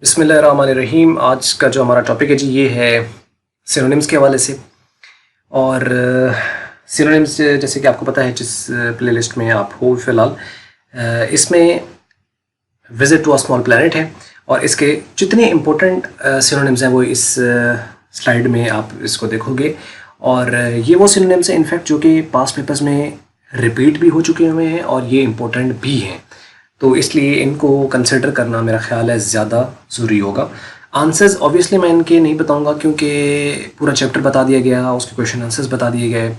बिस्मिल्लाहिर्रहमानिर्रहीम। आज का जो हमारा टॉपिक है जी ये है सिनोनिम्स के हवाले से। और सिनोनिम्स जैसे कि आपको पता है जिस प्लेलिस्ट में आप हो फ़िलहाल, इसमें visit to a small planet है और इसके जितने इम्पोर्टेंट सिनोनिम्स हैं वो इस स्लाइड में आप इसको देखोगे। और ये वो सिनोनिम्स हैं इनफैक्ट जो कि पास्ट पेपर्स में रिपीट भी हो चुके हुए हैं और ये इम्पोर्टेंट भी हैं, तो इसलिए इनको कंसिडर करना मेरा ख्याल है ज़्यादा ज़रूरी होगा। आंसर्स ऑब्वियसली मैं इनके नहीं बताऊंगा क्योंकि पूरा चैप्टर बता दिया गया, उसके क्वेश्चन आंसर्स बता दिए गए,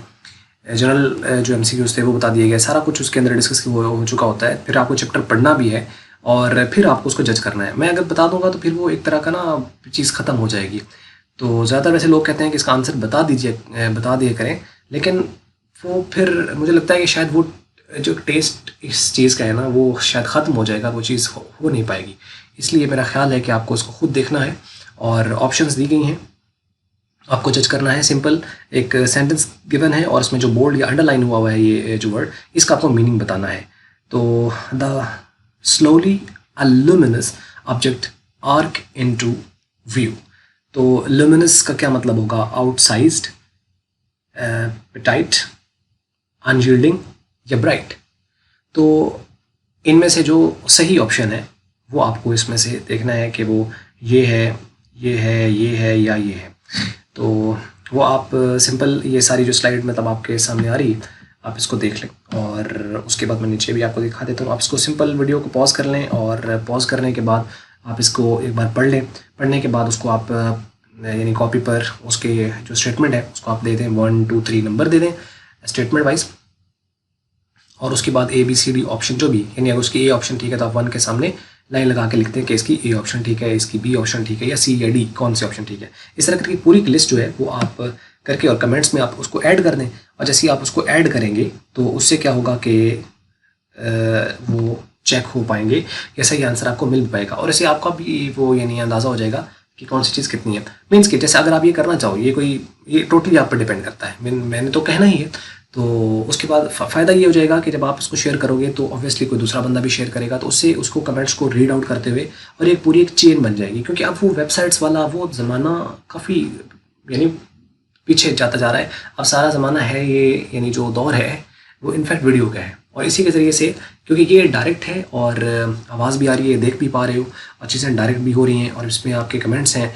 जनरल जो MCQs थे वो बता दिए गए, सारा कुछ उसके अंदर डिस्कस हो चुका होता है। फिर आपको चैप्टर पढ़ना भी है और फिर आपको उसको जज करना है। मैं अगर बता दूंगा तो फिर वो एक तरह का ना चीज़ ख़त्म हो जाएगी। तो ज़्यादातर वैसे लोग कहते हैं कि इसका आंसर बता दिया करें, लेकिन वो फिर मुझे लगता है कि शायद वो जो टेस्ट इस चीज़ का है ना वो शायद ख़त्म हो जाएगा, वो चीज़ हो नहीं पाएगी। इसलिए मेरा ख्याल है कि आपको उसको खुद देखना है और ऑप्शंस दी गई हैं, आपको जज करना है। सिंपल एक सेंटेंस गिवन है और उसमें जो बोल्ड या अंडरलाइन हुआ है ये जो वर्ड, इसका आपको मीनिंग बताना है। तो the slowly a luminous object arc into view. तो लुमिनस का क्या मतलब होगा? आउटसाइज्ड, पेटाइट, अनयील्डिंग या ब्राइट। तो इनमें से जो सही ऑप्शन है वो आपको इसमें से देखना है कि वो ये है, ये है, ये है या ये है। तो वो आप सिंपल ये सारी जो स्लाइड मतलब आपके सामने आ रही है, आप इसको देख लें और उसके बाद मैं नीचे भी आपको दिखा देता हूँ। आप इसको सिंपल वीडियो को पॉज कर लें और पॉज करने के बाद आप इसको एक बार पढ़ लें। पढ़ने के बाद उसको आप यानी कॉपी पर उसके जो स्टेटमेंट है उसको आप दे दें, 1 2 3 नंबर दे दें स्टेटमेंट वाइज। और उसके बाद ABCD ऑप्शन जो भी, यानी अगर उसकी A ऑप्शन ठीक है तो आप 1 के सामने लाइन लगा के लिखते हैं कि इसकी A ऑप्शन ठीक है, इसकी B ऑप्शन ठीक है या C या D कौन सी ऑप्शन ठीक है। इस तरह की पूरी लिस्ट जो है वो आप करके और कमेंट्स में आप उसको ऐड कर दें। और जैसे ही आप उसको ऐड करेंगे तो उससे क्या होगा कि वो चेक हो पाएंगे या सही आंसर आपको मिल पाएगा और ऐसे आपका भी वो यानी अंदाज़ा हो जाएगा कि कौन सी चीज़ कितनी है। मीन्स कि जैसे अगर आप ये करना चाहो, ये टोटली आप पर डिपेंड करता है, मैंने तो कहना ही है। तो उसके बाद फ़ायदा ये हो जाएगा कि जब आप इसको शेयर करोगे तो ऑब्वियसली कोई दूसरा बंदा भी शेयर करेगा, तो उससे उसको कमेंट्स को रीड आउट करते हुए और एक पूरी एक चेन बन जाएगी। क्योंकि अब वो वेबसाइट्स वाला वो ज़माना काफ़ी यानी पीछे जाता जा रहा है। अब सारा ज़माना है ये, यानी जो दौर है वो इनफैक्ट वीडियो का है। और इसी के ज़रिए से क्योंकि ये डायरेक्ट है और आवाज़ भी आ रही है, देख भी पा रहे हो और चीज़ें डायरेक्ट भी हो रही हैं और इसमें आपके कमेंट्स हैं,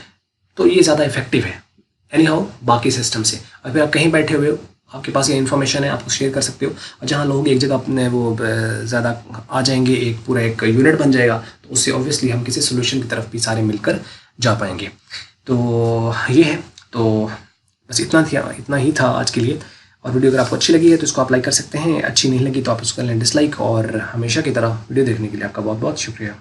तो ये ज़्यादा इफेक्टिव है एनी हाउ बाकी सिस्टम से। और फिर आप कहीं बैठे हुए हो, आपके पास ये इन्फॉर्मेशन है, आप शेयर कर सकते हो। और जहाँ लोग एक जगह अपने वो ज़्यादा आ जाएंगे, एक पूरा एक यूनिट बन जाएगा, तो उससे ऑब्वियसली हम किसी सोल्यूशन की तरफ भी सारे मिलकर जा पाएंगे। तो ये है, तो बस इतना ही था आज के लिए। और वीडियो अगर आपको अच्छी लगी है तो इसको आप लाइक कर सकते हैं, अच्छी नहीं लगी तो आप उसको लें डिसलाइक। और हमेशा की तरह वीडियो देखने के लिए आपका बहुत बहुत शुक्रिया।